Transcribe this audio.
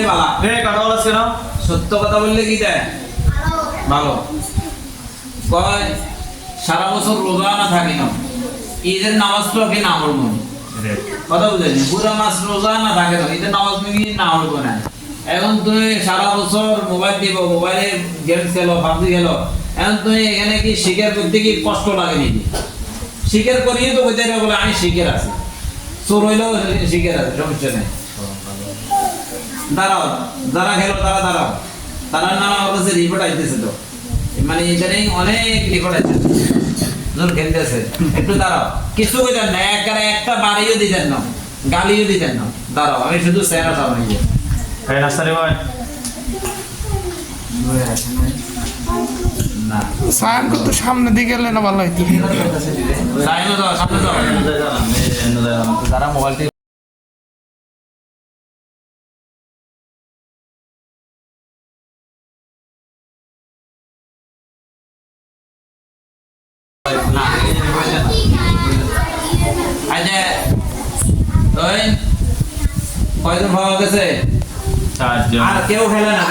বললে বালা কথা বলাস কেন? সত্য কথা বললে কি দেয় ভালো কয় সারা বছর রোজা না থাকি না ঈদের নামাজ পড়ে না পড়বো কথা বুঝেনি পুরো মাস রোজা না থাকে না ঈদের নামাজ পড়ে না পড়বো না এখন তুই সারা বছর মোবাইল দিব মোবাইলে গেম খেলো পাবজি খেলো এখন তুই এখানে কি শিকার করতে কি কষ্ট লাগে নাকি শিকার করিয়ে তো বলতে বলে আমি শিকার আছি চোর হইলেও শিকার আছে সমস্যা নেই দাঁড়াও যারা খেলো তারা দাঁড়াও তারা নানা আমার কাছে রিপোর্ট আইতেছে তো মানে ইদানিং অনেক রিপোর্ট আইতেছে যখন খেলতেছে একটু দাঁড়াও কিছু কইতেন না একটা বাড়িও দিতেন না গালিও দিতেন না দাঁড়াও আমি শুধু চেহারা সামনে গিয়ে নাস্তা রে ভাই না সায়ন তো সামনে দিকে গেলে না ভালো হইতো সাইনো দাও সামনে দাও যারা মোবাইল আচ্ছা কয়জন ভালো গেছে চারজন আর কেউ খেলে না